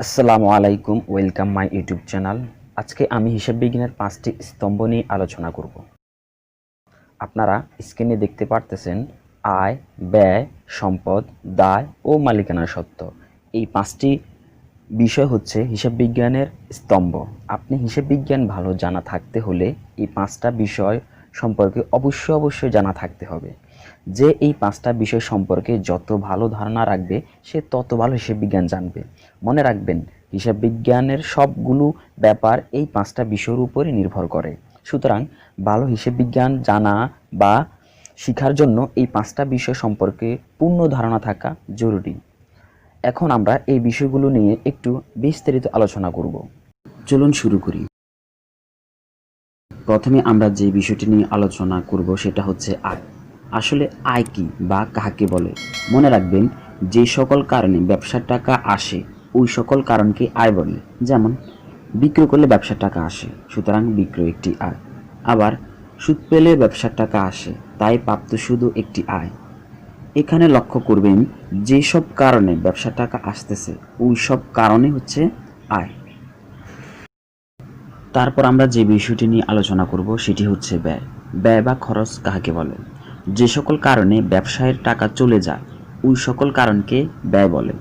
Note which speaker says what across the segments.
Speaker 1: আসসালামু আলাইকুম, welcome my YouTube channel. আজকে আমি হিসাব বিজ্ঞানের 5টি স্তম্ভ নিয়ে আলোচনা করব। আপনারা স্ক্রিনে দেখতে পারতেছেন আয়, ব্যয়, সম্পদ, দায় ও মালিকানার সত্ত্ব। এই 5টি বিষয় হচ্ছে হিসাব বিজ্ঞানের স্তম্ভ। আপনি হিসাব বিজ্ঞান ভালো জানা থাকতে হলে এই 5টা বিষয় সম্পর্কে অবশ্যই জানা থাকতে হবে। যে এই 5টা বিষয় সম্পর্কে যত ভালো ধারণা রাখবে সে তত ভালো হিসাব বিজ্ঞান জানবে। মনে রাখবেন, হিসাব বিজ্ঞানের সবগুলো ব্যাপার এই 5টা বিষয়ের উপরে নির্ভর করে। সুতরাং ভালো হিসাব বিজ্ঞান জানা বা শিখার জন্য এই 5টা বিষয় সম্পর্কে পূর্ণ ধারণা থাকা জরুরি। এখন আমরা এই বিষয়গুলো নিয়ে একটু বিস্তারিত আলোচনা করব। চলুন শুরু করি। প্রথমে আমরা যে বিষয়টি নিয়ে আলোচনা করব সেটা হচ্ছে আয়। আসলে আয় কি বা কাকে বলে? মনে রাখবেন, যে সকল কারণে ব্যবসার টাকা আসে ওই সকল কারণকে আয় বলে। যেমন বিক্রয় করলে ব্যবসার টাকা আসে, সুতরাং বিক্রয় একটি আয়। আবার সুদ পেলে ব্যবসার টাকা আসে, তাই প্রাপ্ত সুদও একটি আয়। এখানে লক্ষ্য করবেন, যেসব কারণে ব্যবসার টাকা আসতেছে ওই সব কারণে হচ্ছে আয়। তারপর আমরা যে বিষয়টি নিয়ে আলোচনা করব সেটি হচ্ছে ব্যয়। ব্যয় বা খরচ কাকে বলে? যে সকল কারণে ব্যবসায়ের টাকা চলে যায় ওই সকল কারণকে ব্যয় বলে।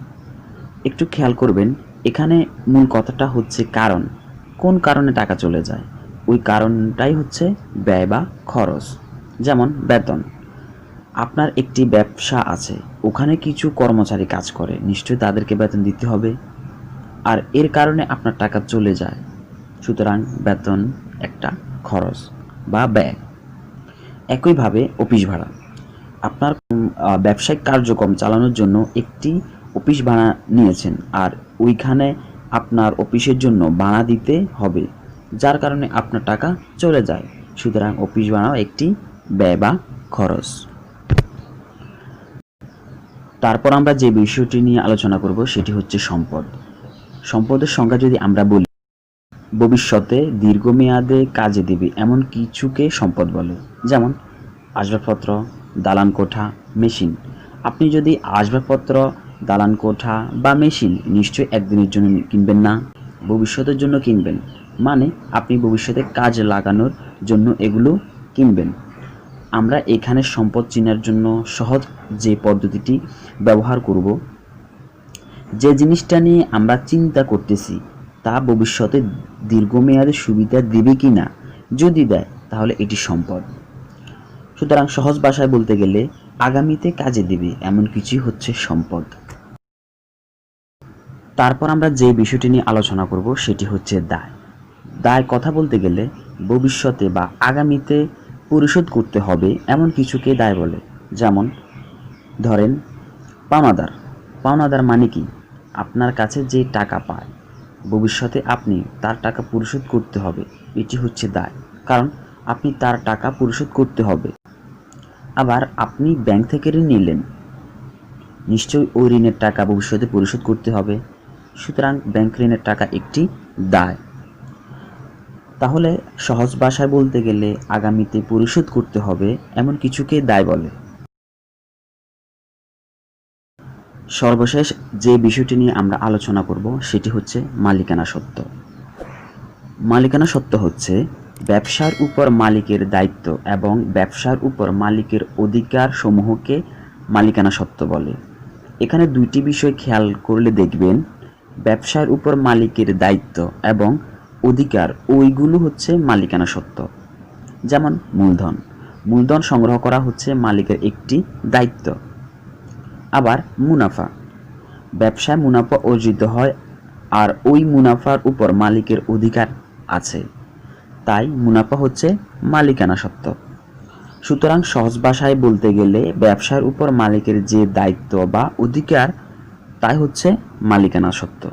Speaker 1: একটু খেয়াল করবেন, এখানে মূল কথাটা হচ্ছে কারণ। কোন কারণে টাকা চলে যায় ওই কারণটাই হচ্ছে ব্যয় বা খরচ। যেমন বেতন। আপনার একটি ব্যবসা আছে, ওখানে কিছু কর্মচারী কাজ করে, নিশ্চয়ই তাদেরকে বেতন দিতে হবে, আর এর কারণে আপনার টাকা চলে যায়, সুতরাং বেতন একটা খরচ বা ব্যয়। একইভাবে অফিস ভাড়া। আপনার ব্যবসায়িক কার্যক্রম চালানোর জন্য একটি অফিস ভাড়া নিয়েছেন, আর ওইখানে আপনার অফিসের জন্য ভাড়া দিতে হবে, যার কারণে আপনার টাকা চলে যায়, সুতরাং অফিস ভাড়াও একটি ব্যয় বা খরচ। তারপর আমরা যে বিষয়টি নিয়ে আলোচনা করব সেটি হচ্ছে সম্পদ। সম্পদের সংজ্ঞা যদি আমরা বলি, ভবিষ্যতে দীর্ঘমেয়াদে কাজে দেবে এমন কিছুকে সম্পদ বলে। যেমন আসবাবপত্র, দালান কোঠা, মেশিন। আপনি যদি আসবাবপত্র, দালান কোঠা বা মেশিন নিশ্চয়ই একদিনের জন্য কিনবেন না, ভবিষ্যতের জন্য কিনবেন। মানে আপনি ভবিষ্যতে কাজ লাগানোর জন্য এগুলো কিনবেন। আমরা এখানে সম্পদ চেনার জন্য সহজ যে পদ্ধতিটি ব্যবহার করব, যে জিনিসটা নিয়ে আমরা চিন্তা করতেছি তা ভবিষ্যতে দীর্ঘমেয়াদে সুবিধা দেবে কি না, যদি দেয় তাহলে এটি সম্পদ। সুতরাং সহজ ভাষায় বলতে গেলে আগামীতে কাজে দেবে এমন কিছুই হচ্ছে সম্পদ। তারপর আমরা যে বিষয়টি নিয়ে আলোচনা করব সেটি হচ্ছে দায়। দায় কথা বলতে গেলে ভবিষ্যতে বা আগামীতে পরিশোধ করতে হবে এমন কিছুকে দায় বলে। যেমন ধরেন পাওনাদার। পাওনাদার মানে কি? আপনার কাছে যে টাকা পায়, ভবিষ্যতে আপনি তার টাকা পরিশোধ করতে হবে, এটি হচ্ছে দায়, কারণ আপনি তার টাকা পরিশোধ করতে হবে। আবার আপনি ব্যাংক থেকে ঋণ নিলেন, নিশ্চয়ই ওই ঋণের টাকা ভবিষ্যতে পরিশোধ করতে হবে, সুতরাং ব্যাংক ঋণের টাকা একটি দায়। তাহলে সহজ ভাষায় বলতে গেলে আগামীতে পরিশোধ করতে হবে এমন কিছুকে দায় বলে। সর্বশেষ যে বিষয়টি নিয়ে আমরা আলোচনা করব সেটি হচ্ছে মালিকানা সত্ত্ব। মালিকানা সত্ত্ব হচ্ছে ব্যবসার উপর মালিকের দায়িত্ব এবং ব্যবসার উপর মালিকের অধিকার সমূহকে মালিকানা সত্ত্ব বলে। এখানে দুইটি বিষয় খেয়াল করলে দেখবেন, ব্যবসার উপর মালিকের দায়িত্ব এবং অধিকার ওইগুলো হচ্ছে মালিকানা সত্ত্ব। যেমন মূলধন। মূলধন সংগ্রহ করা হচ্ছে মালিকের একটি দায়িত্ব। আবার মুনাফা। ব্যবসায় মুনাফা অর্জিত হয় আর ওই মুনাফার উপর মালিকের অধিকার আছে, তাই মুনাফা হচ্ছে মালিকানা সত্ত্ব। সুতরাং সহজ ভাষায় বলতে গেলে ব্যবসার উপর মালিকের যে দায়িত্ব বা অধিকার তাই হচ্ছে মালিকানা সত্ত্ব।